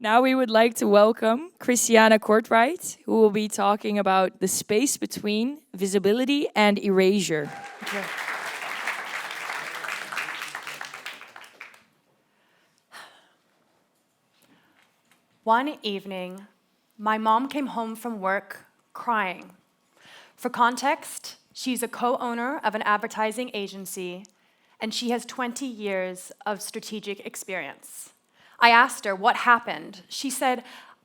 Now we would like to welcome Christiana Courtright, who will be talking about the space between visibility and erasure. Thank you. One evening, my mom came home from work crying. For context, she's a co-owner of an advertising agency, and she has 20 years of strategic experience. I asked her what happened. She said,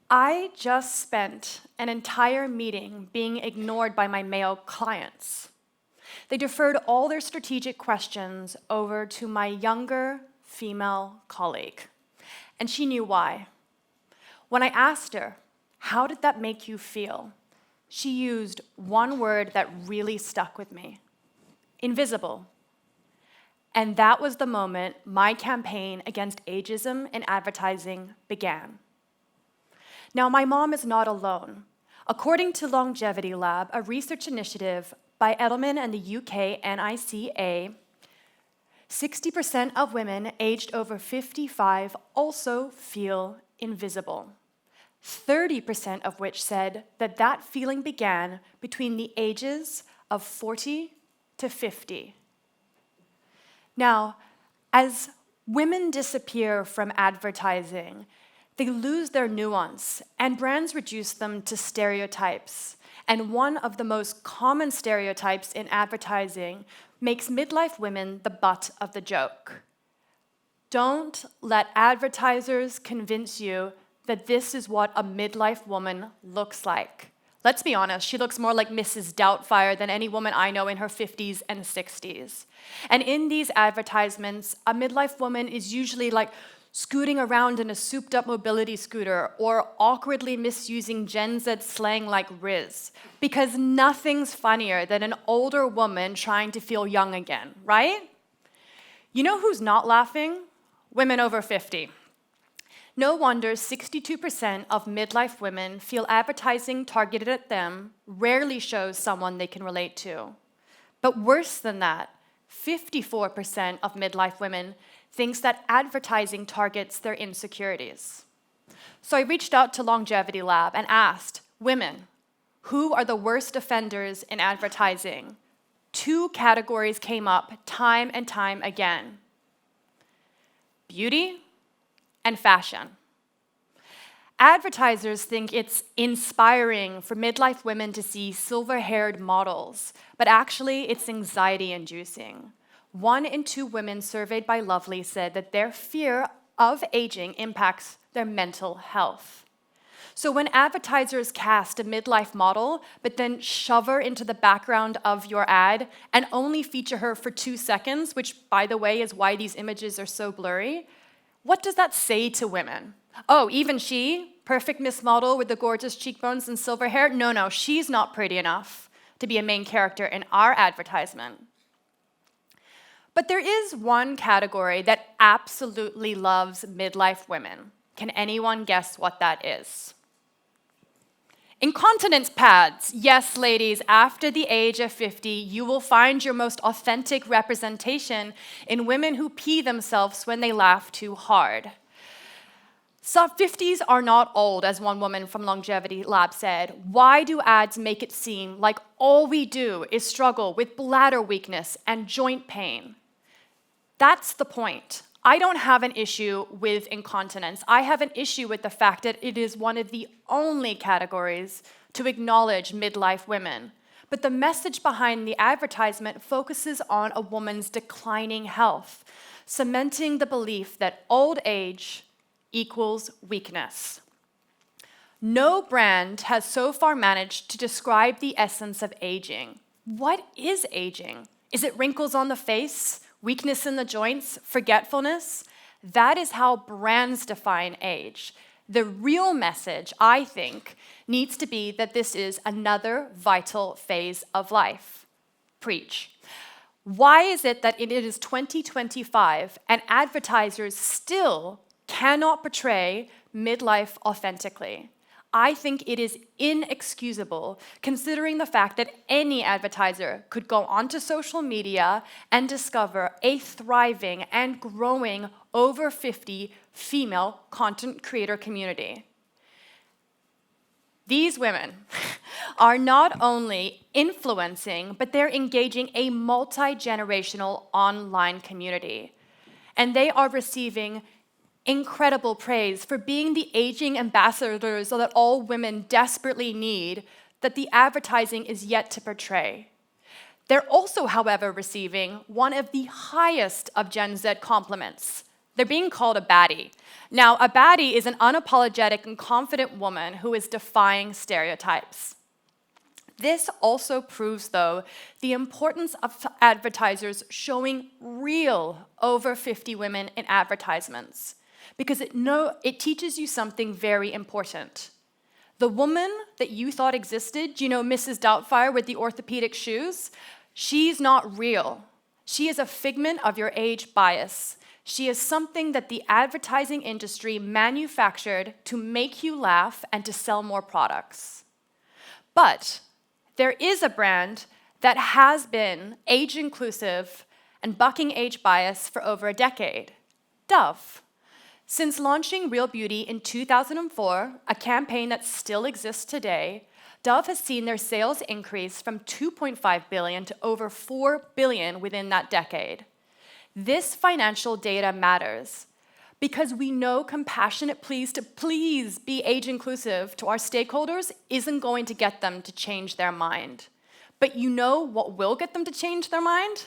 I just spent an entire meeting being ignored by my male clients. They deferred all their strategic questions over to my younger female colleague, and she knew why. When I asked her, how did that make you feel? She used one word that really stuck with me: invisible. And that was the moment my campaign against ageism in advertising began. Now, my mom is not alone. According to Longevity Lab, a research initiative by Edelman and the UK NICA, 60% of women aged over 55 also feel invisible. 30% of which said that that feeling began between the ages of 40 to 50. Now, as women disappear from advertising, they lose their nuance, and brands reduce them to stereotypes. And one of the most common stereotypes in advertising makes midlife women the butt of the joke. Don't let advertisers convince you that this is what a midlife woman looks like. Let's be honest, she looks more like Mrs. Doubtfire than any woman I know in her 50s and 60s. And in these advertisements, a midlife woman is usually like scooting around in a souped-up mobility scooter or awkwardly misusing Gen Z slang like Riz, because nothing's funnier than an older woman trying to feel young again, right? You know who's not laughing? Women over 50. No wonder 62% of midlife women feel advertising targeted at them rarely shows someone they can relate to. But worse than that, 54% of midlife women thinks that advertising targets their insecurities. So I reached out to Longevity Lab and asked women, who are the worst offenders in advertising? 2 categories came up time and time again: beauty and fashion. Advertisers think it's inspiring for midlife women to see silver-haired models, but actually it's anxiety-inducing. 1 in 2 women surveyed by Lovely said that their fear of aging impacts their mental health. So when advertisers cast a midlife model, but then shove her into the background of your ad and only feature her for 2 seconds, which, by the way, is why these images are so blurry, what does that say to women? Oh, even she, perfect Miss Model with the gorgeous cheekbones and silver hair? No, she's not pretty enough to be a main character in our advertisement. But there is one category that absolutely loves midlife women. Can anyone guess what that is? Incontinence pads. Yes, ladies, after the age of 50, you will find your most authentic representation in women who pee themselves when they laugh too hard. So 50s are not old, as one woman from Longevity Lab said. Why do ads make it seem like all we do is struggle with bladder weakness and joint pain? That's the point. I don't have an issue with incontinence. I have an issue with the fact that it is one of the only categories to acknowledge midlife women. But the message behind the advertisement focuses on a woman's declining health, cementing the belief that old age equals weakness. No brand has so far managed to describe the essence of aging. What is aging? Is it wrinkles on the face? Weakness in the joints, forgetfulness? That is how brands define age. The real message, I think, needs to be that this is another vital phase of life. Preach. Why is it that it is 2025 and advertisers still cannot portray midlife authentically? I think it is inexcusable, considering the fact that any advertiser could go onto social media and discover a thriving and growing over 50 female content creator community. These women are not only influencing, but they're engaging a multi-generational online community. And they are receiving incredible praise for being the aging ambassadors that all women desperately need, that the advertising is yet to portray. They're also, however, receiving one of the highest of Gen Z compliments. They're being called a baddie. Now, a baddie is an unapologetic and confident woman who is defying stereotypes. This also proves, though, the importance of advertisers showing real over 50 women in advertisements, because it teaches you something very important. The woman that you thought existed, you know, Mrs. Doubtfire with the orthopedic shoes, she's not real. She is a figment of your age bias. She is something that the advertising industry manufactured to make you laugh and to sell more products. But there is a brand that has been age-inclusive and bucking age bias for over a decade, Dove. Since launching Real Beauty in 2004, a campaign that still exists today, Dove has seen their sales increase from $2.5 billion to over $4 billion within that decade. This financial data matters because we know compassionate pleas to please be age inclusive to our stakeholders isn't going to get them to change their mind. But you know what will get them to change their mind?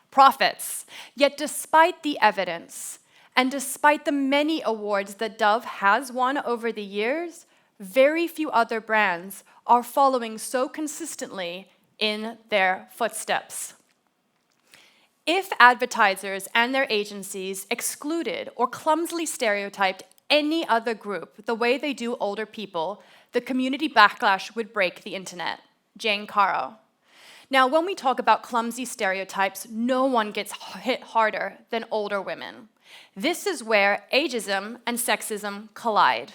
Profits. Yet despite the evidence, and despite the many awards that Dove has won over the years, very few other brands are following so consistently in their footsteps. If advertisers and their agencies excluded or clumsily stereotyped any other group the way they do older people, the community backlash would break the internet. Jane Caro. Now, when we talk about clumsy stereotypes, no one gets hit harder than older women. This is where ageism and sexism collide.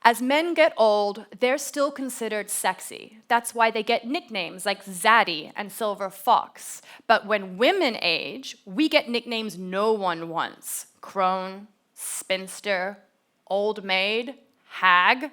As men get old, they're still considered sexy. That's why they get nicknames like Zaddy and Silver Fox. But when women age, we get nicknames no one wants. Crone, spinster, old maid, hag,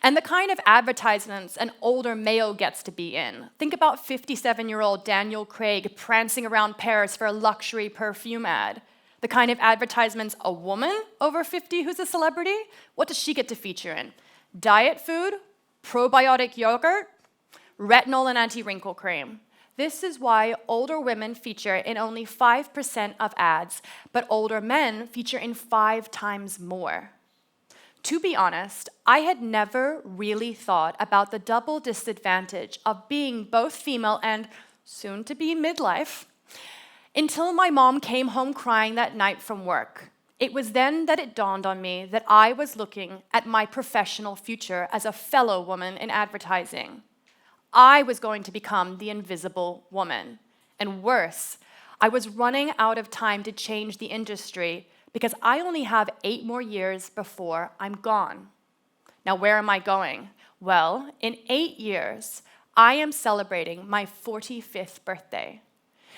and the kind of advertisements an older male gets to be in. Think about 57-year-old Daniel Craig prancing around Paris for a luxury perfume ad. The kind of advertisements a woman over 50 who's a celebrity, what does she get to feature in? Diet food, probiotic yogurt, retinol and anti-wrinkle cream. This is why older women feature in only 5% of ads, but older men feature in 5 times more. To be honest, I had never really thought about the double disadvantage of being both female and soon to be midlife, until my mom came home crying that night from work. It was then that it dawned on me that I was looking at my professional future as a fellow woman in advertising. I was going to become the invisible woman. And worse, I was running out of time to change the industry because I only have 8 more years before I'm gone. Now, where am I going? Well, in 8 years, I am celebrating my 45th birthday.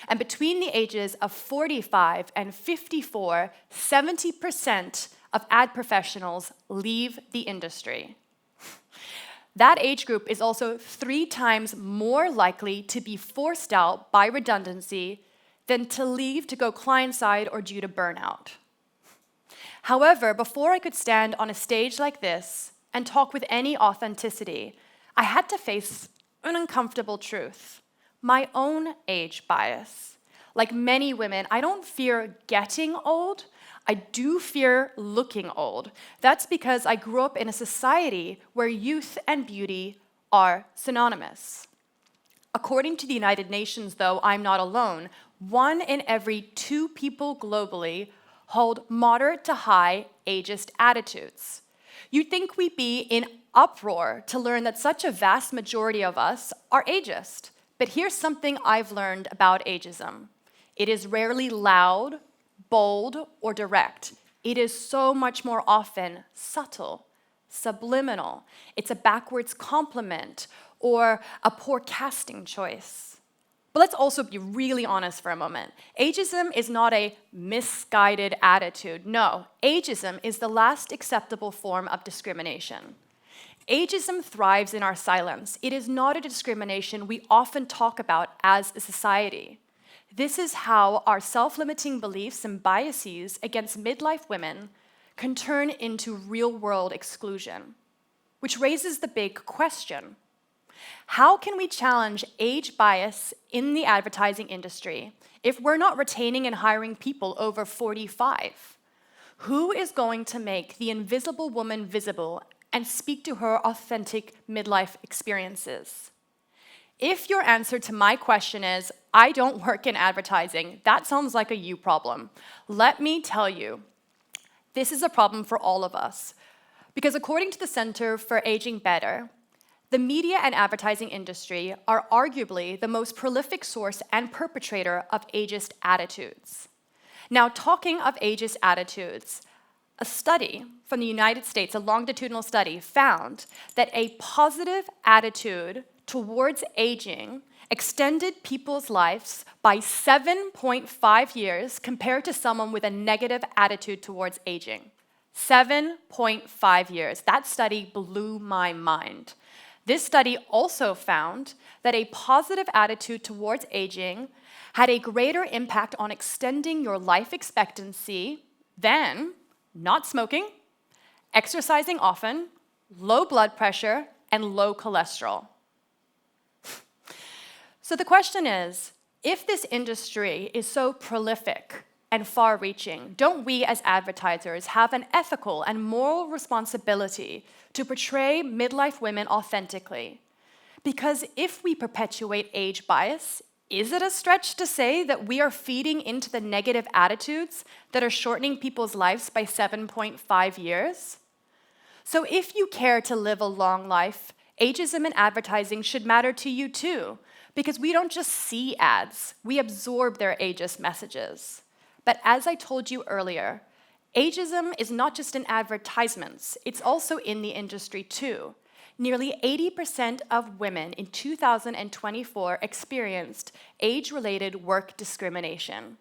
And between the ages of 45 and 54, 70% of ad professionals leave the industry. That age group is also 3 times more likely to be forced out by redundancy than to leave to go client-side or due to burnout. However, before I could stand on a stage like this and talk with any authenticity, I had to face an uncomfortable truth. My own age bias. Like many women, I don't fear getting old, I do fear looking old. That's because I grew up in a society where youth and beauty are synonymous. According to the United Nations, though, I'm not alone. 1 in every 2 people globally hold moderate to high ageist attitudes. You'd think we'd be in uproar to learn that such a vast majority of us are ageist. But here's something I've learned about ageism. It is rarely loud, bold, or direct. It is so much more often subtle, subliminal. It's a backwards compliment or a poor casting choice. But let's also be really honest for a moment. Ageism is not a misguided attitude. No, ageism is the last acceptable form of discrimination. Ageism thrives in our silence. It is not a discrimination we often talk about as a society. This is how our self-limiting beliefs and biases against midlife women can turn into real-world exclusion, which raises the big question. How can we challenge age bias in the advertising industry if we're not retaining and hiring people over 45? Who is going to make the invisible woman visible and speak to her authentic midlife experiences? If your answer to my question is, I don't work in advertising, that sounds like a you problem. Let me tell you, this is a problem for all of us. Because according to the Center for Aging Better, the media and advertising industry are arguably the most prolific source and perpetrator of ageist attitudes. Now, talking of ageist attitudes, a study from the United States, a longitudinal study, found that a positive attitude towards aging extended people's lives by 7.5 years compared to someone with a negative attitude towards aging. 7.5 years. That study blew my mind. This study also found that a positive attitude towards aging had a greater impact on extending your life expectancy than not smoking, exercising often, low blood pressure, and low cholesterol. So the question is, if this industry is so prolific and far-reaching, don't we as advertisers have an ethical and moral responsibility to portray midlife women authentically? Because if we perpetuate age bias, is it a stretch to say that we are feeding into the negative attitudes that are shortening people's lives by 7.5 years? So if you care to live a long life, ageism in advertising should matter to you too, because we don't just see ads, we absorb their ageist messages. But as I told you earlier, ageism is not just in advertisements, it's also in the industry too. Nearly 80% of women in 2024 experienced age-related work discrimination.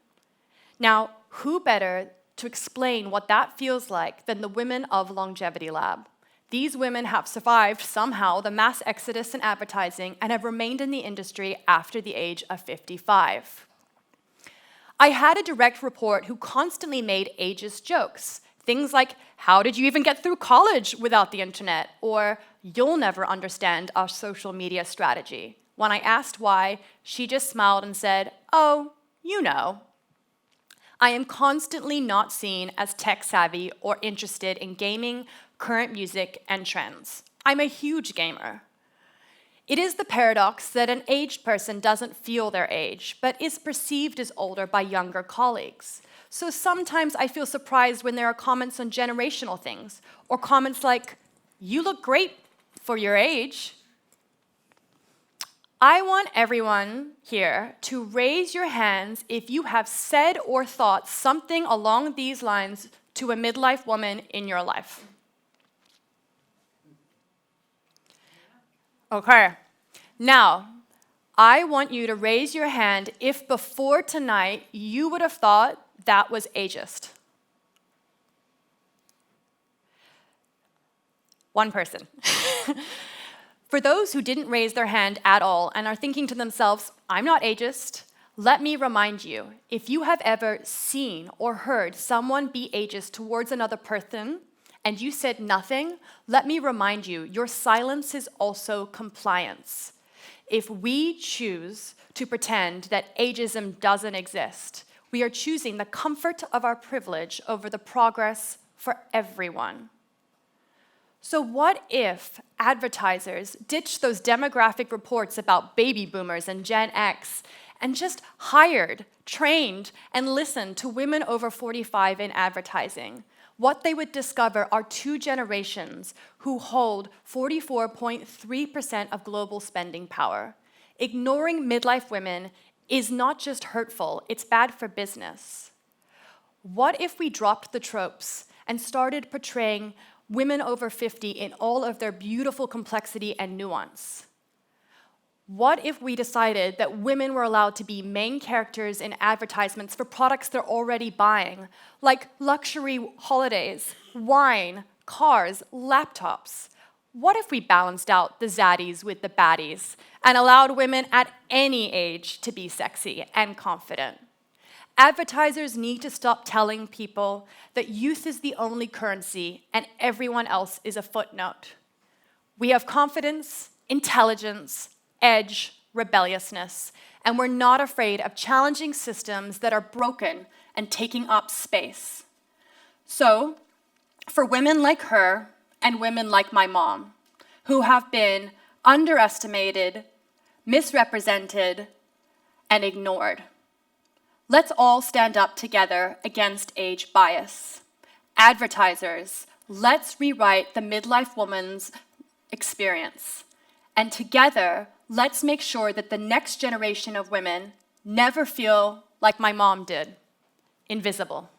Now, who better to explain what that feels like than the women of Longevity Lab? These women have survived somehow the mass exodus in advertising and have remained in the industry after the age of 55. I had a direct report who constantly made ageist jokes. Things like, how did you even get through college without the internet? Or, you'll never understand our social media strategy. When I asked why, she just smiled and said, oh, you know. I am constantly not seen as tech-savvy or interested in gaming, current music, and trends. I'm a huge gamer. It is the paradox that an aged person doesn't feel their age, but is perceived as older by younger colleagues. So sometimes I feel surprised when there are comments on generational things, or comments like, you look great for your age. I want everyone here to raise your hands if you have said or thought something along these lines to a midlife woman in your life. Okay. Now, I want you to raise your hand if before tonight you would have thought that was ageist. One person. For those who didn't raise their hand at all and are thinking to themselves, I'm not ageist, let me remind you, if you have ever seen or heard someone be ageist towards another person and you said nothing, let me remind you, your silence is also compliance. If we choose to pretend that ageism doesn't exist, we are choosing the comfort of our privilege over the progress for everyone. So what if advertisers ditched those demographic reports about baby boomers and Gen X and just hired, trained, and listened to women over 45 in advertising? What they would discover are two generations who hold 44.3% of global spending power. Ignoring midlife women is not just hurtful, it's bad for business. What if we dropped the tropes and started portraying women over 50 in all of their beautiful complexity and nuance? What if we decided that women were allowed to be main characters in advertisements for products they're already buying, like luxury holidays, wine, cars, laptops? What if we balanced out the zaddies with the baddies and allowed women at any age to be sexy and confident? Advertisers need to stop telling people that youth is the only currency and everyone else is a footnote. We have confidence, intelligence, edge, rebelliousness, and we're not afraid of challenging systems that are broken and taking up space. So, for women like her and women like my mom, who have been underestimated, misrepresented, and ignored, let's all stand up together against age bias. Advertisers, let's rewrite the midlife woman's experience. And together, let's make sure that the next generation of women never feel like my mom did, invisible.